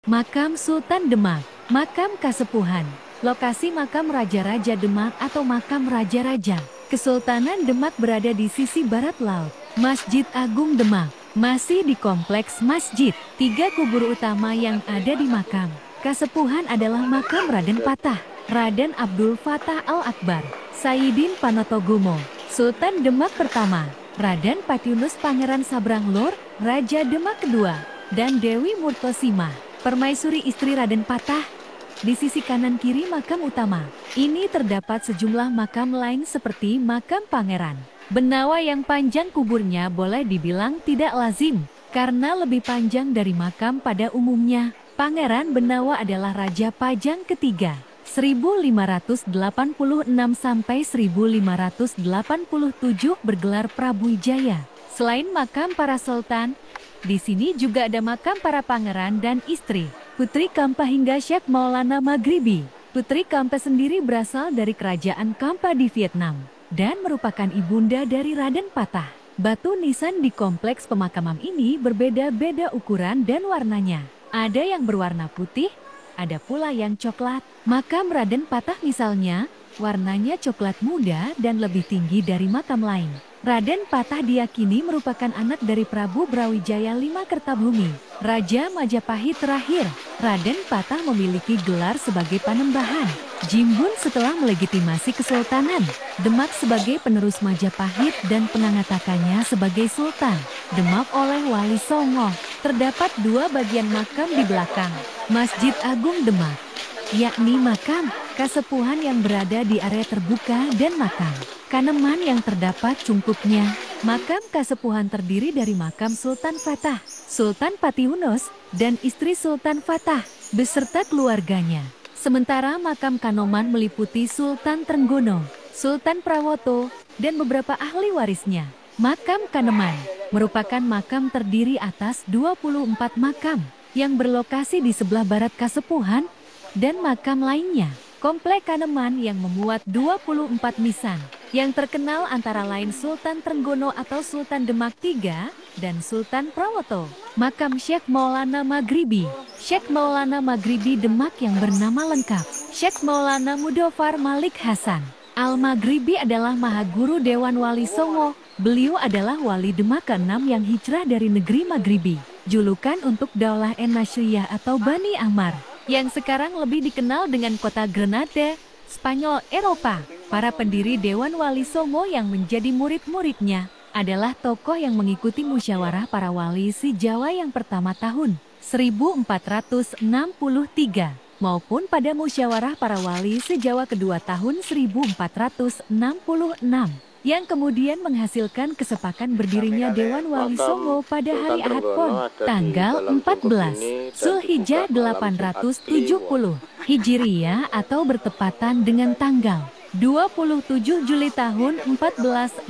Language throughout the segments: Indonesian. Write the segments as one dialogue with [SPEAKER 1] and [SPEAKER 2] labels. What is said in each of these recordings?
[SPEAKER 1] Makam Sultan Demak, Makam Kasepuhan, lokasi makam Raja-Raja Demak atau makam Raja-Raja. Kesultanan Demak berada di sisi barat laut. Masjid Agung Demak, masih di kompleks masjid. 3 kubur utama yang ada di makam Kasepuhan adalah makam Raden Patah, Raden Abdul Fattah Al-Akbar, Sayyidin Panotogomo, Sultan Demak pertama, Raden Patiunus Pangeran Sabranglor, Raja Demak kedua, dan Dewi Murtosimah, permaisuri istri Raden Patah. Di sisi kanan kiri makam utama, ini terdapat sejumlah makam lain seperti makam pangeran Benawa yang panjang kuburnya boleh dibilang tidak lazim, karena lebih panjang dari makam pada umumnya. Pangeran Benawa adalah Raja Pajang ketiga, 1586 sampai 1587 bergelar Prabu Wijaya. Selain makam para sultan, di sini juga ada makam para pangeran dan istri. Putri Kampa hingga Syekh Maulana Maghribi. Putri Kampa sendiri berasal dari kerajaan Kampa di Vietnam dan merupakan ibunda dari Raden Patah. Batu nisan di kompleks pemakaman ini berbeda-beda ukuran dan warnanya. Ada yang berwarna putih, ada pula yang coklat. Makam Raden Patah misalnya, warnanya coklat muda dan lebih tinggi dari makam lain. Raden Patah diyakini merupakan anak dari Prabu Brawijaya V Kertabumi, Raja Majapahit terakhir. Raden Patah memiliki gelar sebagai Panembahan Jimbun setelah melegitimasi Kesultanan Demak sebagai penerus Majapahit dan pengangkatakannya sebagai Sultan Demak oleh Wali Songo. Terdapat 2 bagian makam di belakang Masjid Agung Demak, yakni makam Kasepuhan yang berada di area terbuka dan makam Kaneman yang terdapat cungkupnya. Makam Kasepuhan terdiri dari makam Sultan Fatah, Sultan Patiunus, dan istri Sultan Fatah beserta keluarganya. Sementara makam Kanoman meliputi Sultan Trenggono, Sultan Prawoto, dan beberapa ahli warisnya. Makam Kaneman merupakan makam terdiri atas 24 makam yang berlokasi di sebelah barat Kasepuhan dan makam lainnya. Komplek Kaneman yang memuat 24 nisan yang terkenal antara lain Sultan Trenggono atau Sultan Demak III dan Sultan Prawoto. Makam Syekh Maulana Maghribi. Syekh Maulana Maghribi Demak yang bernama lengkap Syekh Maulana Mudofar Malik Hasan Al-Maghribi adalah Mahaguru Dewan Wali Songo. Beliau adalah wali Demak ke-6 yang hijrah dari negeri Maghribi. Julukan untuk Daulah En-Nasriyah atau Bani Ahmar, yang sekarang lebih dikenal dengan kota Grenada, Spanyol Eropa. Para pendiri Dewan Wali Songo yang menjadi murid-muridnya adalah tokoh yang mengikuti musyawarah para wali si Jawa yang pertama tahun 1463 maupun pada musyawarah para wali si Jawa kedua tahun 1466 yang kemudian menghasilkan kesepakan berdirinya Dewan Wali Songo pada hari Ahad Pon, tanggal 14 Zulhijjah 870 Hijriyah atau bertepatan dengan tanggal 27 Juli tahun 1466.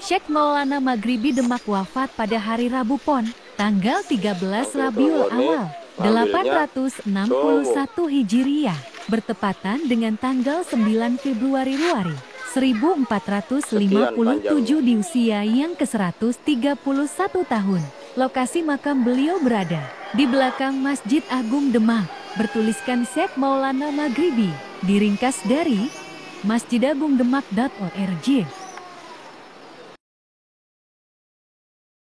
[SPEAKER 1] Syekh Maulana Maghribi Demak wafat pada hari Rabu Pon, tanggal 13 Rabiul Awal 861 Hijriyah, bertepatan dengan tanggal 9 Februari 1457 di usia yang ke-131 tahun. Lokasi makam beliau berada di belakang Masjid Agung Demak, bertuliskan Syekh Maulana Maghribi, diringkas dari masjidagungdemak.org.